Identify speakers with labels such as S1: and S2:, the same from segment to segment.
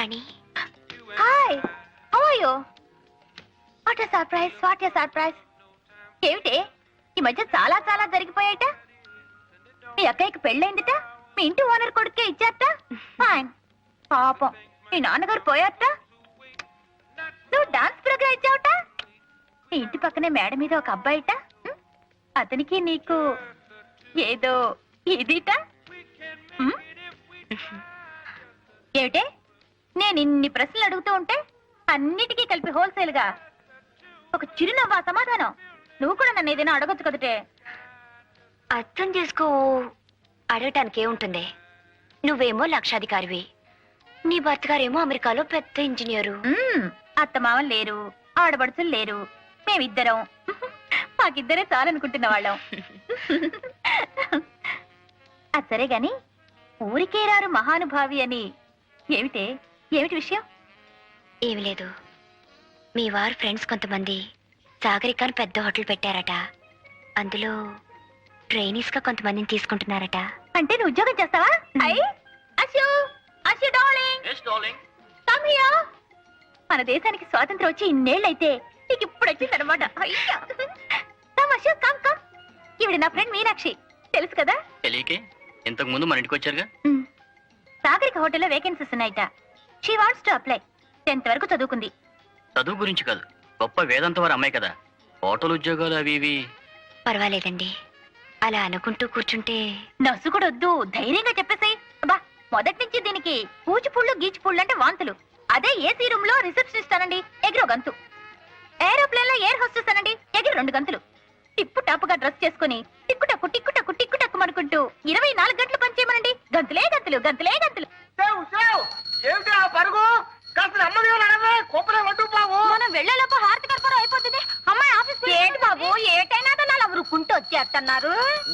S1: Rani.
S2: Hi, how are you? What a surprise, what a surprise. ఏమిటి ఈ మధ్య చాలా చాలా జరిగిపోయాట. మీ అక్కయ్యకి పెళ్ళైందిట, మీ ఇంటి ఓనర్ కొడుకే ఇచ్చారట. ఫైన్. పాపం మీ నాన్నగారు పోయారట. నువ్వు డాన్స్ ప్రోగ్రామ్ ఇచ్చావట. మీ ఇంటి పక్కనే మేడ మీద ఒక అబ్బాయిట, అతనికి నీకు ఏదో ఇదిట. ఏమిటే నేను ఇన్ని ప్రశ్నలు అడుగుతూ ఉంటే అన్నిటికీ కలిపి హోల్సేల్ గా ఒక చిరునవ్వా సమాధానం. నువ్వు కూడా నన్ను ఏదైనా అడగొచ్చు కదటే.
S1: అర్థం చేసుకో. అడగటానికి ఏముంటుంది? నువ్వేమో లక్షాధికారివి, నీ భర్త గారేమో అమెరికాలో పెద్ద ఇంజనీరు.
S2: అత్తమామలు లేరు, ఆడబడుచులు లేరు, మేమిద్దరం. మాకిద్దరే చాలనుకుంటున్న వాళ్ళం. అది సరే గాని ఊరికే రారు మహానుభావి అని ఏమిటే, ఏమిటి విషయం?
S1: ఏమి లేదు, మీ వారు ఫ్రెండ్స్ కొంతమంది సాగరికాన్ని పెద్ద హోటల్ పెట్టారట. అందులో ట్రైనీస్ గా కొంతమందిని తీసుకుంటున్నారట.
S2: అంటే నువ్వు ఉద్యోగం చేస్తావా? Ashu, Ashu darling, come here. మన దేశానికి స్వాతంత్రం వచ్చి ఇన్నేళ్ళైతే నీకు ఇప్పుడు వచ్చింది అనమాట. Ashu, come come. ఈవిడ నా ఫ్రెండ్ మీనాక్షి, తెలుసు కదా?
S3: తెలియకే, ఇంతకు ముందు మన ఇంటికి వచ్చారుగా.
S2: సాగరిక హోటల్లో వేకెన్సీస్ ఉన్నాయట. She wants to apply. 10th వరకు చదువుకుంది.
S3: చదువు గురించి కాదు, గొప్ప వేదాంత వారు అమ్మాయి కదా. హోటల్ ఉద్యోగాలు అవి ఇవి.
S1: పర్వాలేదండి, అలా అనుకుంటూ కూర్చుంటే.
S2: నర్సు కూడా వద్దు, ధైర్యంగా చెప్పేసాయి. అబ్బా, మొదటి నుంచి దీనికి పూచిపుళ్ళు గీచిపుళ్ళు అంటే వాంతులు. అదే ఏసీ రూమ్ లో రిసెప్షనిస్ట్ అనండి, ఎగిరో గంతు. ఏరోప్లేన్ లో ఎయిర్ హోస్టెస్ అనండి, ఎగిరి 2 గంతులు. టిప్పు టాపుగా డ్రెస్ చేసుకుని టిక్కుటక్కు టిక్కుటక్కు టిక్కుటక్కు అనుకుంటూ 24 గంటలు పనిచేయమనండి, గంతులే గంతులు, గంతులే గంతులు. మనం వెళ్లేలోపు హారతి కర్పూరం అయిపోతుంది. అమ్మాయి ఆఫీస్ ఏంటి బాబు, ఏటైనా రుక్కుంటూ వచ్చేస్తున్నారు.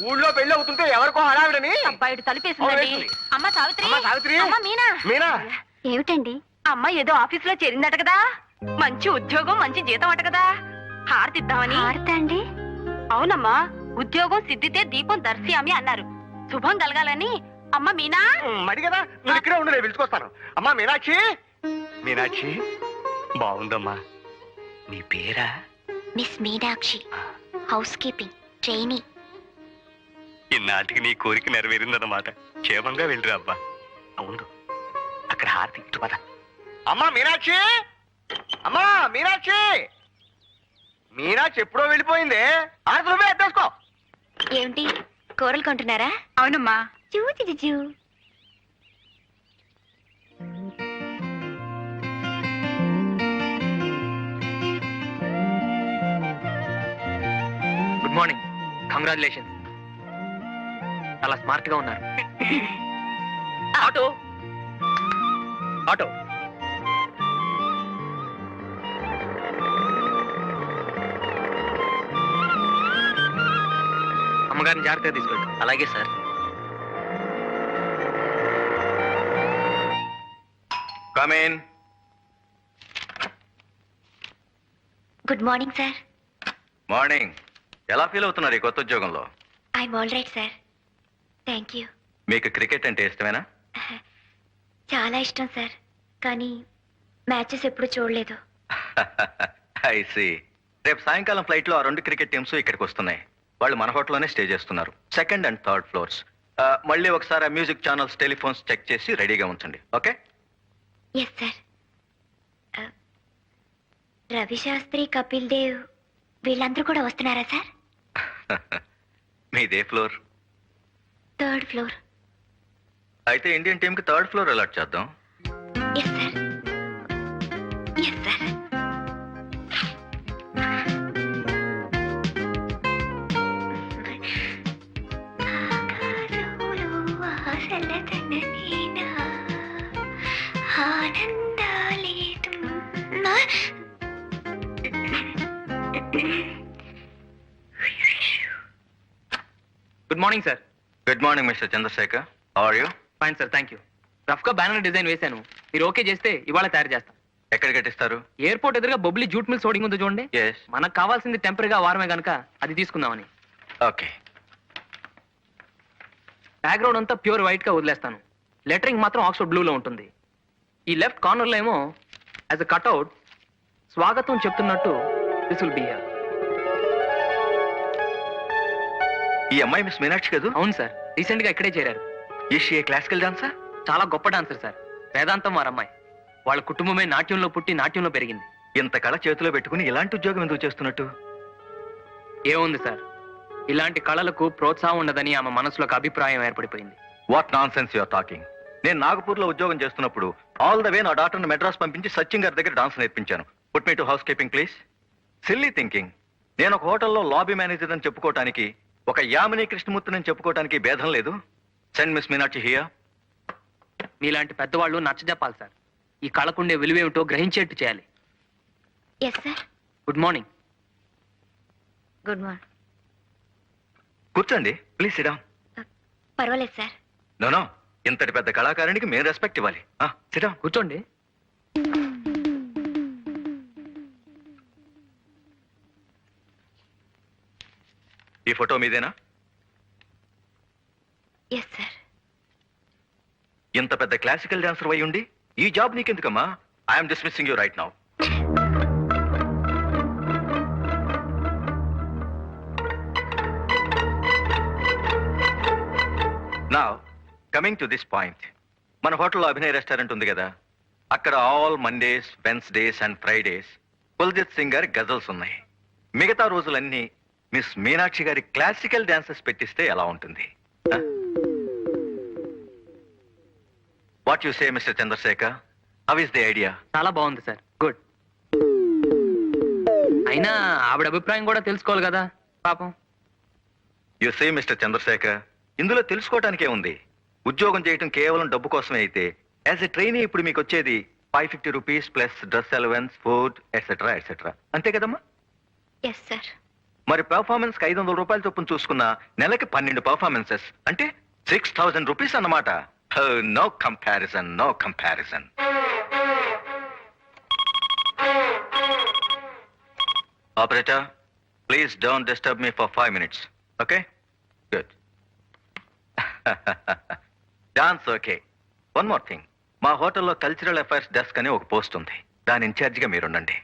S4: ఊళ్ళో పెళ్లి అవుతుంటే ఎవరికో హడావిడని
S2: అబ్బాయిడు తలుపేసిందండి. అమ్మ సావిత్రి, అమ్మ మీనా.
S1: ఏమిటండి?
S2: అమ్మ ఏదో ఆఫీస్ లో చేరిందట కదా, మంచి ఉద్యోగం, మంచి జీతం అట కదా. హారతిద్దామని.
S1: హారత అండి?
S2: అవునమ్మా, ఉద్యోగం సిద్ధితే దీపం దర్శయామి అన్నారు. శుభం కలగాలని. అమ్మ మీనా.
S4: మడి కదా, నువ్వు ఇక్కడే ఉండు, నేను పిలుచుకొస్తాను. అమ్మా మీనాక్షి. మీనాక్షి బాగుందమ్మా. నీ పేరా?
S1: Miss Meenakshi, housekeeping trainee.
S4: ఇన్నాటికి నీ కోరిక నెరవేరిందన్నమాట. క్షేమంగా వెళ్ళిరా అబ్బా. అవును, అక్కడ హారతి ఇటు పద. అమ్మా మీనాక్షి, అమ్మా మీనాక్షి. మీనాక్షి ఎప్పుడో వెళ్ళిపోయిందే. హారతి నువ్వే ఎత్తేసుకో.
S1: ఏమిటి కూరలు కొంటున్నారా?
S2: అవునమ్మా.
S1: చూ.
S3: Good morning, congratulation. చాలా స్మార్ట్ గా ఉన్నారు. Auto auto. అమ్మగారిని జాగ్రత్తగా తీసుకెళ్ళి. అలాగే sir.
S4: Come in.
S1: Good morning sir.
S4: Morning. ఎలా ఫీల్ అవుతున్నారు ఈ కొత్త ఉద్యోగంలో?
S1: I'm all right sir, thank you.
S4: మీకు క్రికెట్ అంటే ఇష్టమేనా?
S1: చాలా ఇష్టం సార్, కానీ మ్యాచెస్ ఎప్పుడు చూడలేదు.
S4: I see. రేపు సాయంకాలం ఫ్లైట్ లో ఆ 2 క్రికెట్ టీమ్స్ ఇక్కడికి వస్తున్నాయి. వాళ్ళు మన హోటల్లోనే స్టే చేస్తున్నారు, 2nd and 3rd ఫ్లోర్స్. మళ్ళీ ఒకసారి ఆ మ్యూజిక్ ఛానల్స్, టెలిఫోన్స్ చెక్ చేసి రెడీగా ఉంచండి. Okay?
S1: Yes sir. Ravi Shastri, Kapil Dev వీళ్ళందరూ కూడా వస్తున్నారా సార్?
S4: మీదే ఫ్లోర్?
S1: 3rd floor.
S4: అయితే ఇండియన్ టీమ్ కి 3rd ఫ్లోర్ అలాట్ చేద్దాం.
S1: Yes sir, yes sir.
S3: Good morning sir.
S4: Good morning mister Chandrashekar. How are you?
S3: Fine sir, thank you. Rough గా బ్యానర్ డిజైన్ వేశాను, మీరు ఓకే చేస్తే ఇవాళ తయారు చేస్తాం.
S4: ఎక్కడ కట్టిస్తారు?
S3: ఎయిర్పోర్ట్ ఎదురుగా బొబ్లీ జూట్ మిల్స్ హోర్డింగ్ ఉంది చూడండి.
S4: Yes.
S3: మనకు కావాల్సింది టెంపరీగా వారమే గనక అది తీసుకుందామని.
S4: ఓకే.
S3: బ్యాక్గ్రౌండ్ అంతా ప్యూర్ వైట్ గా వదిలేస్తాను, లెటరింగ్ మాత్రం ఆక్స్ఫర్డ్ బ్లూ లో ఉంటుంది.
S5: ఈ లెఫ్ట్ కార్నర్లో ఏమో యాజ్ అ కట్అవుట్ స్వాగతం చెప్తున్నట్టు దిస్ విల్ బి హియర్.
S4: ఈ అమ్మాయి మిస్ మీనాక్షి కదూ?
S5: అవును సార్, రీసెంట్ గా ఇక్కడే చేరారు.
S4: Is she a classical dancer?
S5: చాలా గొప్ప డాన్సర్ సార్. వేదాంతం వారి అమ్మాయి. వాళ్ళ కుటుంబమే నాట్యంలో పుట్టి నాట్యంలో పెరిగింది.
S4: ఇంత కళ చేతిలో పెట్టుకుని ఇలాంటి ఉద్యోగం ఎందుకు చేస్తున్నట్టు?
S5: ఏముంది సార్, ఇలాంటి కళలకు ప్రోత్సాహం ఉండదని ఆమె మనసులో ఒక అభిప్రాయం ఏర్పడిపోయింది.
S4: What nonsense you're talking. నేను నాగపూర్ లో ఉద్యోగం చేస్తున్నప్పుడు ఆల్ ద వే నా డాక్టర్ని మెడ్రాస్ పంపించి సచిన్ గారి దగ్గర డాన్స్ నేర్పించాను. Put me to house keeping please. Silly thinking. నేను ఒక హోటల్లో లాబీ మేనేజర్ అని చెప్పుకోవటానికి, ఒక యామిని కృష్ణమూర్తిని అని చెప్పుకోవటానికి భేదం లేదు. Send miss Meenakshi here.
S5: మీలాంటి పెద్దవాళ్ళు నచ్చజెప్పాలి సార్. ఈ కళకుండే విలువేమిటో గ్రహించేట్టు చేయాలి.
S1: Yes sir.
S5: Good morning.
S1: Good morning.
S4: కూర్చోండి ప్లీజ్. Sit down.
S1: పర్వాలేదు సార్.
S4: నో, ఇంతటి పెద్ద కళాకారునికి మేము రెస్పెక్ట్ ఇవ్వాలి. Sit down.
S5: కూర్చోండి.
S4: ఈ ఫోటో మీదేనా?
S1: Yes sir.
S4: ఇంత పెద్ద క్లాసికల్ డాన్సర్ అయి ఉండి ఈ జాబ్ నీకెందుకమ్మా? I'm dismissing you right now. Now coming to this point. మన హోటల్లో అభినయ్ రెస్టారెంట్ ఉంది కదా, అక్కడ all Mondays, Wednesdays and Fridays Kuljit Singh గారి గజల్స్ ఉన్నాయి. మిగతా రోజులన్నీ మిస్ మీనాక్షి గారి క్లాసికల్ డాన్సెస్ పెట్టిస్తే ఎలా ఉంటుంది? What you say mister Chandrashekar? How is the idea?
S5: చాలా బాగుంది సార్. గుడ్. అయినా ఆవిడ అభిప్రాయం కూడా తెలుసుకోవాలి కదా పాపం.
S4: యు సే మిస్టర్ చంద్రశేఖర్, ఇందులో తెలుసుకోవటానికే ఉంది. ఉద్యోగం చేయటం కేవలం డబ్బు కోసమే అయితే యాజ్ ఎ ట్రైనీ ఇప్పుడు మీకు వచ్చేది 550 rupees plus dress allowance, food etcetera etcetera. అంతే కదమ్మా?
S1: Yes sir.
S4: మరి పెర్ఫార్మెన్స్ కి 500 రూపాయలు చొప్పున చూసుకున్న నెలకి 12 పెర్ఫార్మెన్సెస్ అంటే 6000 రూపీస్ అన్నమాట. No comparison, no comparison. Operator, please don't disturb me for 5 minutes. Okay? Good. Dance okay. One more thing. మా హోటల్లో కల్చరల్ అఫైర్స్ డెస్క్ అని ఒక పోస్ట్ ఉంది. దాని ఇన్ఛార్జిగా మీరుండండి.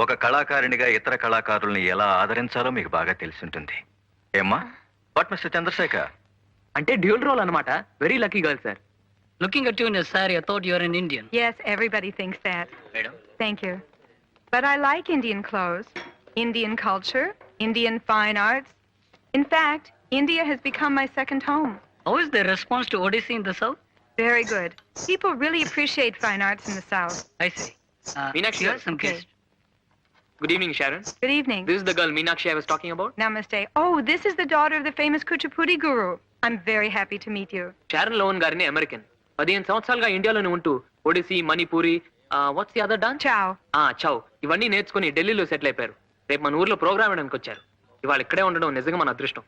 S4: ఒక కళాకారునిగా ఇతర కళాకారుల్ని ఎలా ఆదరించాలో మీకు బాగా తెలిసి ఉంటుంది. ఏమ్మా? What mister Chandrashekar?
S5: అంటే డ్యూల్ రోల్ అన్నమాట. Very lucky girl sir.
S3: Looking at you in a saree, I thought you were an Indian.
S6: Yes, everybody thinks that.
S3: Madam?
S6: Thank you. But I like Indian clothes, Indian culture, Indian fine arts. In fact, India has become my second home.
S3: How is the response to Odissi in the south?
S6: Very good. People really appreciate fine arts in the South.
S3: I see.
S5: Meenakshi,
S3: Here are some
S6: okay.
S3: guests.
S5: Good evening Sharon.
S6: Good evening.
S5: This is the girl Meenakshi I was talking about.
S6: Namaste. Oh, this is the daughter of the famous Kuchipudi guru. I'm very happy to meet you.
S5: Sharon Lowen గారిని American. 15 సంవత్సరాలుగా ఇండియాలోనే ఉంటూ Odissi, Manipuri, what's the other dance?
S6: Ciao.
S5: Chhau ఇవన్నీ నేర్చుకుని ఢిల్లీలో settle అయిపోయారు. రేపు మన ఊర్లో ప్రోగ్రామ్ వేయడానికి వచ్చారు. ఇవాళ ఇక్కడే ఉండడం నిజంగా మన అదృష్టం.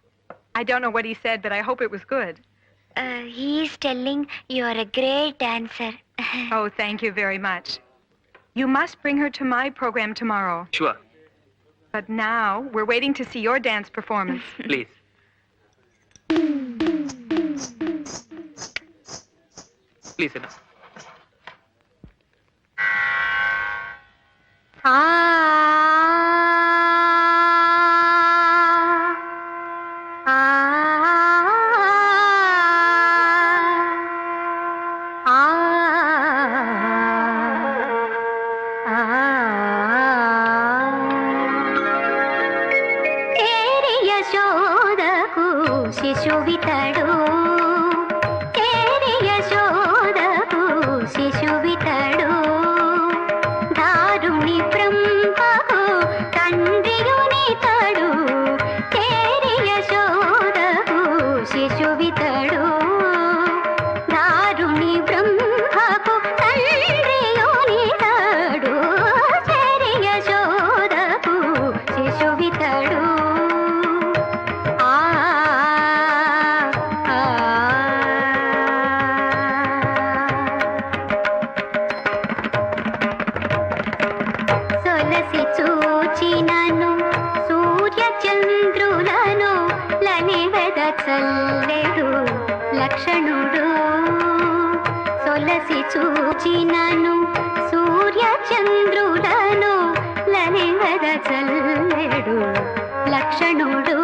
S6: I don't know what he said, but I hope it was good.
S1: He is telling you are a great dancer.
S6: Oh, thank you very much. You must bring her to my program tomorrow.
S5: Sure.
S6: But now we're waiting to see your dance performance.
S5: Please. Please sit.
S2: యశోదకు శిశువితడు, యశోదకు శిశువితడు, దారుణి బ్రహ్మకు తండ్రియునితడు, యశోదకు శిశువితడు, దారుణి బ్రహ్మకు తండ్రియునితడు, యశోదకు శిశువితడు. సొలసి చూచినను సూర్య చంద్రులను లనివెద చల్లెడు లక్షణుడు, సొలసి చూచినను సూర్య చంద్రులను లలివద చల్లెడు లక్షణుడు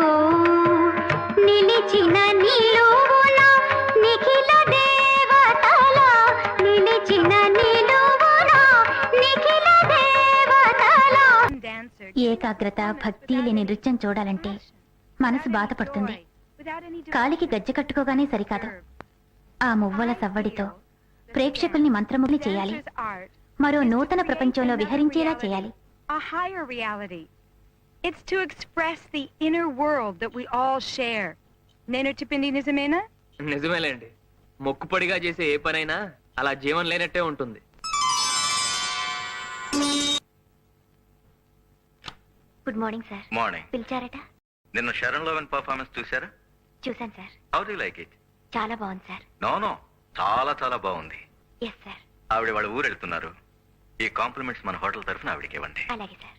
S2: నిలిచిన నిలువున నిఖిల దేవతల నిలిచిన నిలువున నిఖిల దేవతల
S6: dancer.
S1: ఏకాగ్రత భక్తి లేని నృత్యం చూడాలంటే మనసు బాధపడుతుంది. కాలికి గజ్జె కట్టుకోగానే సరికాదు. ఆ మువ్వల సవ్వడితో ప్రేక్షకుల్ని మంత్రముగ్ని చేయాలి. మరో నూతన ప్రపంచంలో విహరించేలా చేయాలి.
S6: A higher reality. It's to express the inner world that we all share. నేను చెప్పింది నిజమేనా?
S5: నిజమేలేండి. మొక్కుపడిగా చేసే ఏ పనైనా అలా జీవం లేనట్టే ఉంటుంది.
S1: Good morning sir.
S7: మార్నింగ్.
S1: పిలిచారట?
S7: నిన్న షరణ్ లోవెన్ పర్ఫార్మెన్స్ చూసారా?
S1: చూశాను sir.
S7: How do like it?
S1: చాలా బాగుంది సార్.
S7: నో చాలా చాలా బాగుంది.
S1: Yes sir.
S7: ఆవిడ వాళ్ళ ఊరు వెళ్తున్నారు. ఈ కాంప్లిమెంట్స్ మన హోటల్ తరఫున ఆవిడకి ఇవ్వండి.
S1: అలాగే sir.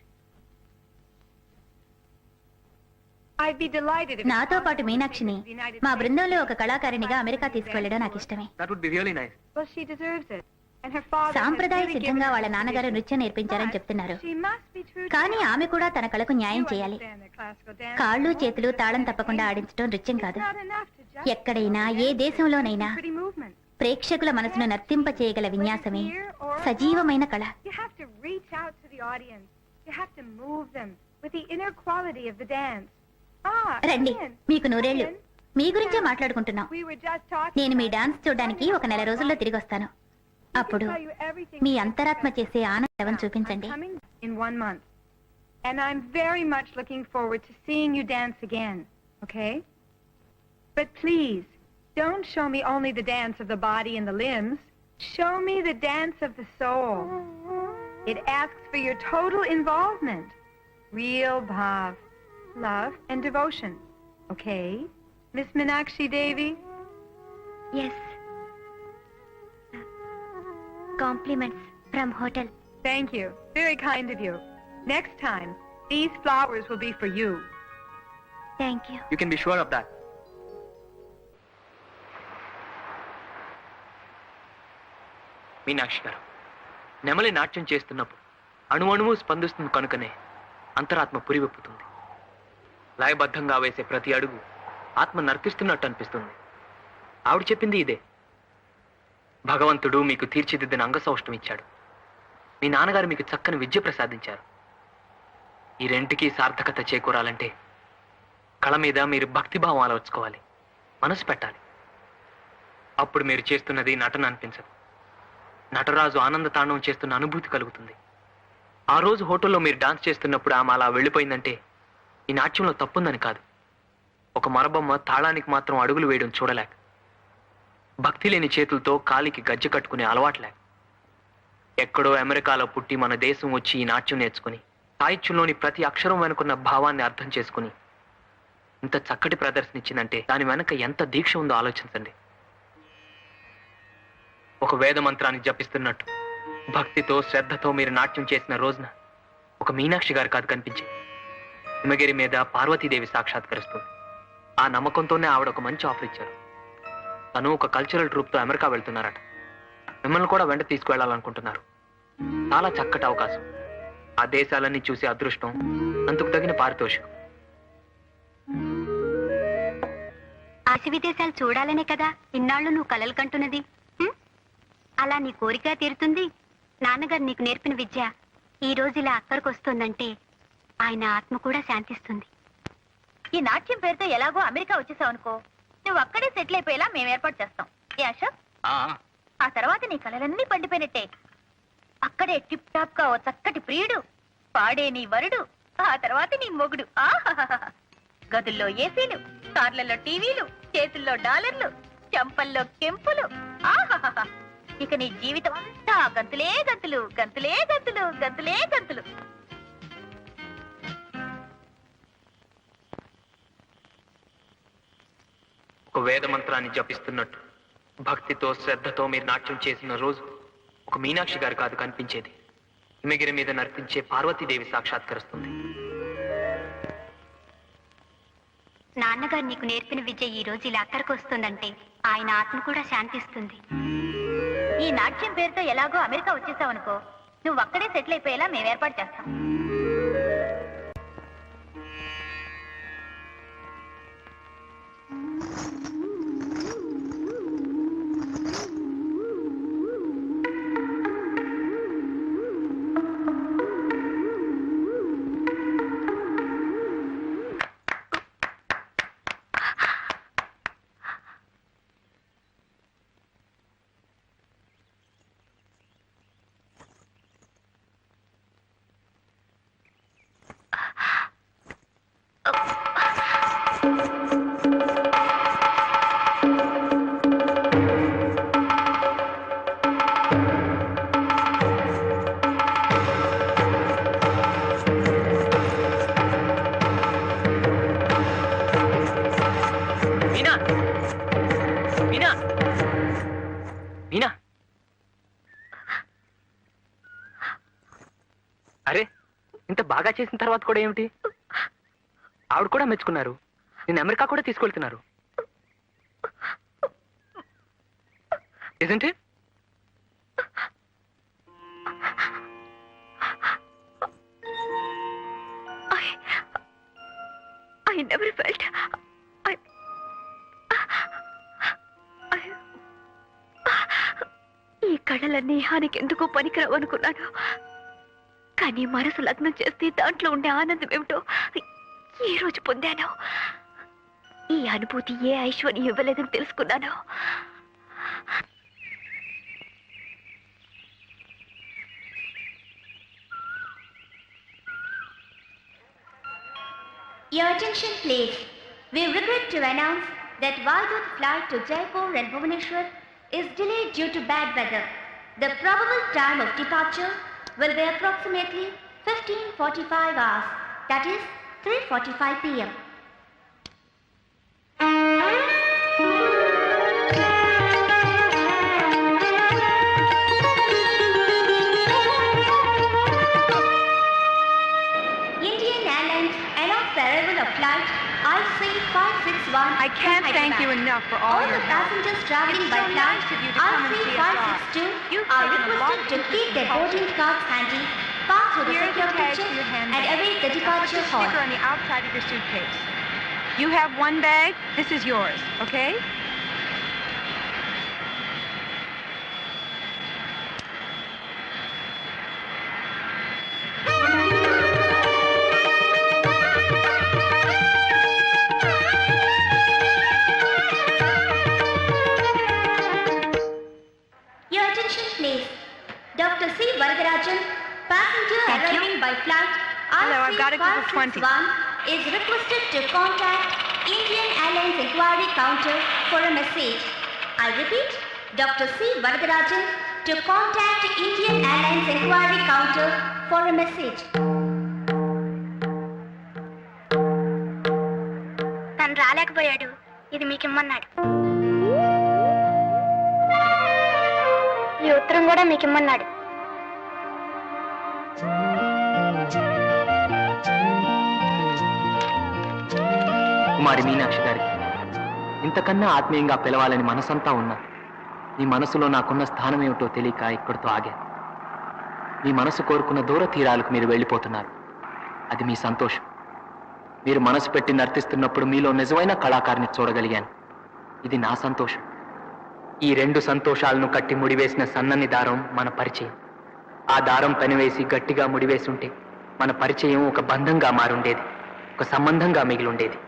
S6: I'd be delighted if
S1: నాతో పాటు మీనాక్షిని మా బృందంలో ఒక కళాకారిణిగా అమెరికా తీసుకువెళ్ళడం నాకు ఇష్టమే.
S5: That would be really nice.
S6: Well, she deserves it. And her father has
S1: సాంప్రదాయ
S6: really
S1: సిద్ధంగా
S6: given
S1: వాళ్ళ
S6: her
S1: నాన్నగారు
S6: the
S1: నృత్యం నేర్పించారని చెప్తున్నారు.
S6: She must be true to
S1: కానీ
S6: her.
S1: ఆమె కూడా తన కళకు న్యాయం
S6: You
S1: చేయాలి.
S6: understand that classical dance
S1: కాళ్ళు
S6: is
S1: చేతులు
S6: more
S1: తాళం
S6: than
S1: తప్పకుండా ఆడించడం నృత్యం
S6: It's
S1: కాదు.
S6: not enough to just
S1: ఎక్కడైనా ఏ దేశంలోనైనా
S6: pretty movement.
S1: ప్రేక్షకుల మనసును నర్తింప చేయగల విన్యాసమే
S6: Here or
S1: సజీవమైన కళ.
S6: You have to reach out to the audience. You have to move them with the inner quality of the dance.
S1: రండి,
S6: Ian,
S1: మీకు నూరేళ్లు.
S6: Ian,
S1: మీ గురించే మాట్లాడుకుంటున్నాం.
S6: we were just talking
S1: నేను మీ
S6: about
S1: డాన్స్
S6: it.
S1: చూడడానికి ఒక నెల రోజుల్లో తిరిగి వస్తాను.
S6: I can
S1: అప్పుడు
S6: tell you everything
S1: me
S6: about
S1: అంతరాత్మ
S6: dance.
S1: చేసే ఆనందం చూపించండి.
S6: I'm coming in 1 month. And I'm very much looking forward to seeing you dance again, okay? But please, don't show me only the dance of the body and the limbs. Show me the dance of the soul. It asks for your total involvement. Real bhav, love and devotion. Okay? Miss Meenakshi Devi?
S1: Yes. Compliments from hotel.
S6: Thank you. Very kind of you. Next time, these flowers will be for you.
S1: Thank you.
S5: You can be sure of that. Meenakshi గారు, నెమలి నాట్యం చేస్తున్నప్పుడు అణువణువు స్పందిస్తుంది కనుకనే అంతరాత్మ పురివెప్పుతుంది. లయబద్ధంగా వేసే ప్రతి అడుగు ఆత్మ నర్తిస్తున్నట్టు అనిపిస్తుంది. ఆవిడ చెప్పింది ఇదే. భగవంతుడు మీకు తీర్చిదిద్దిన అంగసౌష్ఠం ఇచ్చాడు. మీ నాన్నగారు మీకు చక్కని విద్య ప్రసాదించారు. ఈ రెంటికి సార్థకత చేకూరాలంటే కళ మీద మీరు భక్తిభావం అలవర్చుకోవాలి, మనసు పెట్టాలి. అప్పుడు మీరు చేస్తున్నది నటన అనిపించదు. నటరాజు ఆనంద తాండవం చేస్తున్న అనుభూతి కలుగుతుంది. ఆ రోజు హోటల్లో మీరు డాన్స్ చేస్తున్నప్పుడు ఆమె అలా వెళ్ళిపోయిందంటే ఈ నాట్యంలో తప్పుందని కాదు. ఒక మరబొమ్మ తాళానికి మాత్రం అడుగులు వేయడం చూడలేక, భక్తి లేని చేతులతో కాలికి గజ్జె కట్టుకునే అలవాట్లేక, ఎక్కడో అమెరికాలో పుట్టి మన దేశం వచ్చి ఈ నాట్యం నేర్చుకుని సాహిత్యంలోని ప్రతి అక్షరం వెనుకున్న భావాన్ని అర్థం చేసుకుని ఇంత చక్కటి ప్రదర్శన ఇచ్చిందంటే దాని వెనక ఎంత దీక్ష ఉందో ఆలోచించండి. ఒక వేద మంత్రాన్ని జపిస్తున్నట్టు భక్తితో శ్రద్ధతో మీరు నాట్యం చేసిన రోజున ఒక మీనాక్షి గారు కాదు కనిపించి హిమగిరి మీద పార్వతీదేవి సాక్షాత్కరిస్తుంది. ఆ నమ్మకంతోనే ఆవిడ ఒక మంచి ఆఫర్ ఇచ్చారు. తను ఒక కల్చరల్ ట్రూప్తో అమెరికా వెళ్తున్నారట. మిమ్మల్ని కూడా వెంట తీసుకువెళ్ళాలనుకుంటున్నారు. చాలా చక్కటి అవకాశం. ఆ దేశాలన్నీ చూసే అదృష్టం, అందుకు తగిన పారితోషికం.
S1: ఆశ విదేశాలు చూడాలనే కదా ఇన్నాళ్ళు నువ్వు కలలు కంటున్నది. అలా నీ కోరిక తీరుతుంది. నాన్నగారు నీకు నేర్పిన విద్య ఈ రోజు ఇలా అక్కడికి వస్తుందంటే ఆయన ఆత్మ కూడా శాంతిస్తుంది.
S2: ఈ నాట్యం పేరుతో ఎలాగో అమెరికా వచ్చేసావు అనుకో, నువ్వు అక్కడే సెటిల్ అయిపోయేలా మేము ఏర్పాటు చేస్తాం. ఏ అశోక్? ఆ తర్వాత నీ కలలన్నీ పండిపోయినట్టే. అక్కడే టిప్ టాప్ గా ఓ చక్కటి ప్రియుడు, పాడే నీ వరుడు, ఆ తర్వాత నీ మొగుడు. ఆహాహాహా. గదుల్లో ఏసీలు, కార్లలో టీవీలు, చేతుల్లో డాలర్లు, చెంపల్లో కెంపులు. ఆహాహాహా. ఇక నీ జీవితం అంతా గంతులే గంతులు, గంతులే గంతులు, గంతులే గంతులు.
S5: ఒక వేద మంత్రాన్ని జపిస్తున్నట్టు భక్తితో శ్రద్ధతో మీరు నాట్యం చేసిన రోజు ఒక మీనాక్షి గారు కాదు కనిపించేది. హిమగిరి మీద నర్తించే పార్వతీదేవి సాక్షాత్కరిస్తుంది.
S1: నాన్నగారు నీకు నేర్పిన విద్య ఈ రోజు ఇలా అక్కడికి వస్తుందంటే ఆయన ఆత్మ కూడా శాంతిస్తుంది.
S2: ఈ నాట్యం పేరుతో ఎలాగో అమెరికా వచ్చేసావనుకో, నువ్వు అక్కడే సెటిల్ అయిపోయేలా మేము ఏర్పాటు చేస్తాం.
S5: మీనా మీనా మీనా అరే, ఇంత బాగా చేసిన తర్వాత కూడా ఏమిటి? ఆవిడ కూడా మెచ్చుకున్నారు, నేను అమెరికా కూడా తీసుకెళ్తున్నారు. ఇదేంటి?
S2: I never felt ఈ కళలన్నీ హానికి ఎందుకో పనికిరావు అనుకున్నాను. కానీ మనసు లగ్నం చేస్తే దాంట్లో ఉండే ఆనందం ఏమిటో ఈ రోజు పొందాను. ఈ అనుభూతి ఏ ఐశ్వర్యం ఇవ్వలేదని తెలుసుకున్నాను.
S1: Your attention please. We regret to announce that Vaigut flight to Jaipur and Bhubaneswar is delayed due to bad weather. The probable time of departure will be approximately 15:45 hours. That is 3:45 p.m. Indian Airlines announced the arrival of flight IC561.
S6: I can't
S1: from
S6: thank you
S1: Hyderabad.
S6: enough for all
S1: All
S6: your
S1: the
S6: help.
S1: passengers traveling
S6: It's
S1: by
S6: so
S1: flight
S6: nice of you to come and see us off.
S1: IC562
S6: You've
S1: are
S6: taken a lot
S1: requested
S6: of
S1: to keep their
S6: culture.
S1: boarding cards handy, pass through the
S6: Here's the
S1: security
S6: tag
S1: check,
S6: for your
S1: and
S6: handbag.
S1: await the
S6: Now put
S1: departure
S6: the
S1: hall.
S6: sticker on the outside of your suitcase. You have one bag. This is yours, okay?
S1: Your attention please. Dr. C. Varadarajan, passenger
S6: Thank you.
S1: arriving by flight
S6: Hello, I've got a group of 20.
S1: IC561 is requested to contact Indian Airlines Inquiry Counter for a message. I repeat, Dr. C. Varadarajan to contact Indian Airlines Inquiry Counter for a message.
S2: తను రాలేకపోయాడు, ఇది మీకు ఇమ్మన్నాడు. ఈ ఉత్తరం కూడా మీకు ఇమ్మన్నాడు.
S5: కుమారి మీనాక్షి గారికి ఇంతకన్నా ఆత్మీయంగా పిలవాలని మనసంతా ఉన్నా మీ మనసులో నాకున్న స్థానం ఏమిటో తెలియక ఇక్కడితో ఆగాను. మీ మనసు కోరుకున్న దూర తీరాలకు మీరు వెళ్ళిపోతున్నారు. అది మీ సంతోషం. మీరు మనసు పెట్టి నర్తిస్తున్నప్పుడు మీలో నిజమైన కళాకారుని చూడగలిగాను. ఇది నా సంతోషం. ఈ రెండు సంతోషాలను కట్టి ముడివేసిన సన్నని దారం మన పరిచయం. ఆ దారం పెనవేసి గట్టిగా ముడివేసి ఉంటే మన పరిచయం ఒక బంధంగా మారుండేది, ఒక సంబంధంగా మిగిలుండేది.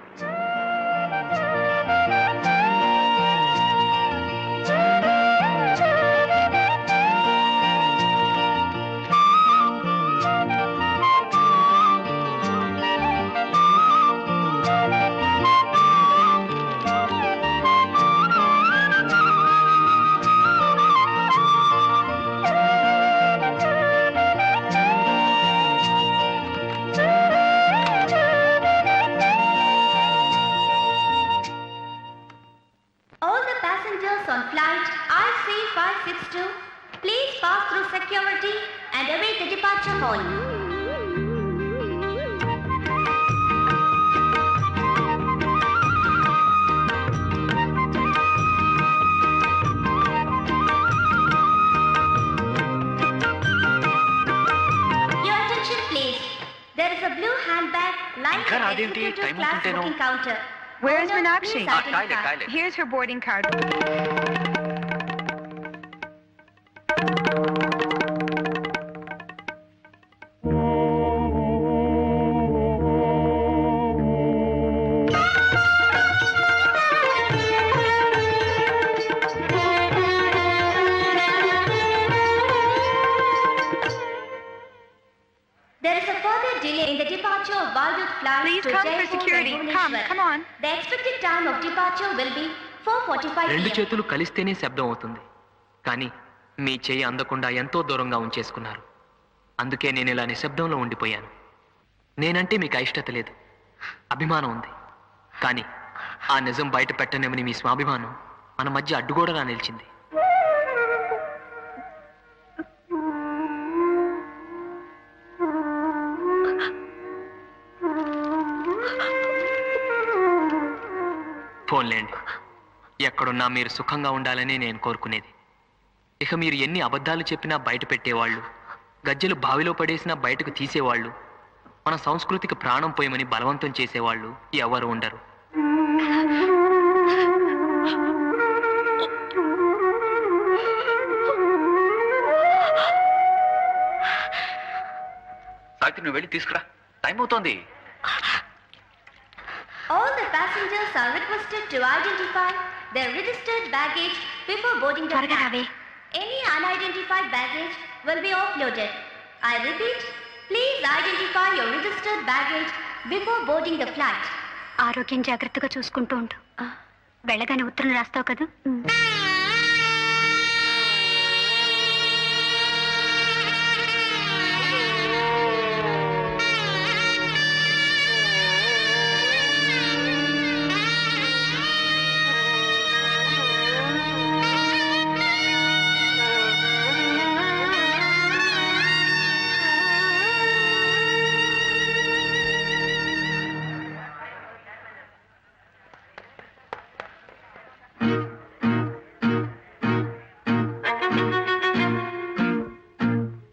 S1: All the passengers on flight IC562, please pass through security and await the departure hall.
S5: అదేంటి time ఉంటుంటేనో
S6: Where's Meenakshi?
S5: toilet.
S6: Here's her boarding card.
S1: There is a further delay in the departure of Baldur flight
S6: Please
S1: to
S6: come for
S1: Jaipur
S6: security.
S1: and
S6: Come
S1: Bhubaneswar.
S6: on.
S1: The expected time of departure will be 4:45
S5: రెండు
S1: p.m.
S5: చేతులు కలిస్తేనే శబ్దం అవుతుంది కానీ మీ చెయ్యి అందకుండా ఎంతో దూరంగా ఉంచేసుకున్నారు అందుకే నేను ఇలా నిశ్శబ్దంలో ఉండిపోయాను నేనంటే మీకు అయిష్టత లేదు అభిమానం ఉంది కానీ ఆ నిజం బయట పెట్టనేమని మీ స్వాభిమానం మన మధ్య అడ్డుగోడలా నిలిచింది ఫోన్లేండి ఎక్కడున్నా మీరు సుఖంగా ఉండాలని నేను కోరుకునేది ఇక మీరు ఎన్ని అబద్ధాలు చెప్పినా బయట పెట్టేవాళ్ళు గజ్జెలు బావిలో పడేసినా బయటకు తీసేవాళ్ళు మన సంస్కృతికి ప్రాణం పోయమని బలవంతం చేసేవాళ్ళు ఎవరు ఉండరు
S3: సావిత్రి నువ్వు వెళ్ళి తీసుకురా టైం అవుతోంది
S1: All the passengers are requested to identify their registered baggage before boarding the flight. Any unidentified baggage will be offloaded. I repeat, please identify your registered baggage before boarding the flight.
S2: ఆరోగ్యం జాగ్రత్తగా చూసుకుంటూ ఉండు వెళ్ళగానే ఉత్తరం రాస్తావు కదా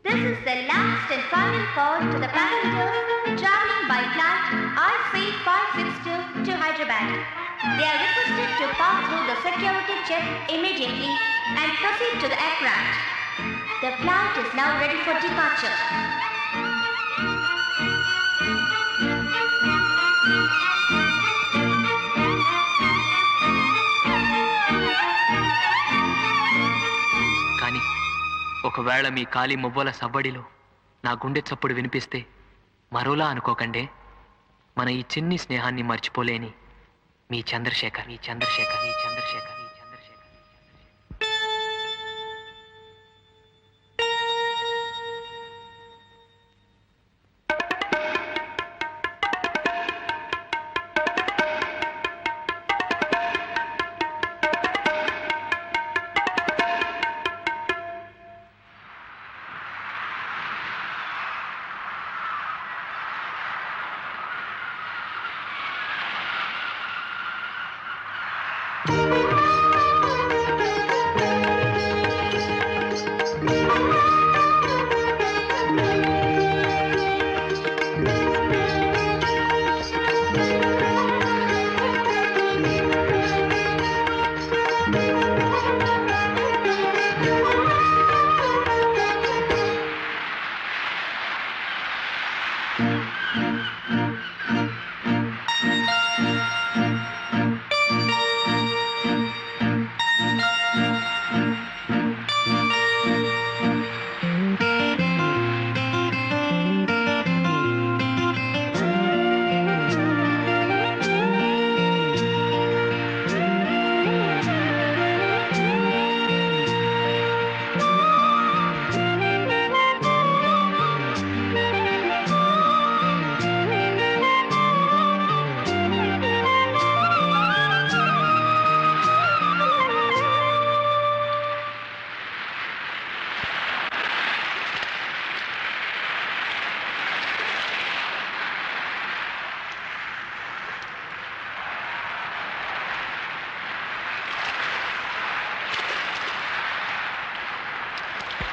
S1: This is the last and final call to the passengers traveling by flight IC562 to Hyderabad. They are requested to pass through the security check immediately and proceed to the aircraft. The flight is now ready for departure.
S5: కానీ ఒకవేళ మీ కాలి మువ్వల సవ్వడిలో నా గుండె చప్పుడు వినిపిస్తే మరోలా అనుకోకండే మన ఈ చిన్ని స్నేహాన్ని మర్చిపోలేని మీ చంద్రశేఖర్ మీ చంద్రశేఖర్ మీ చంద్రశేఖర్ మీ చంద్రశేఖర్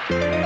S1: Thank you.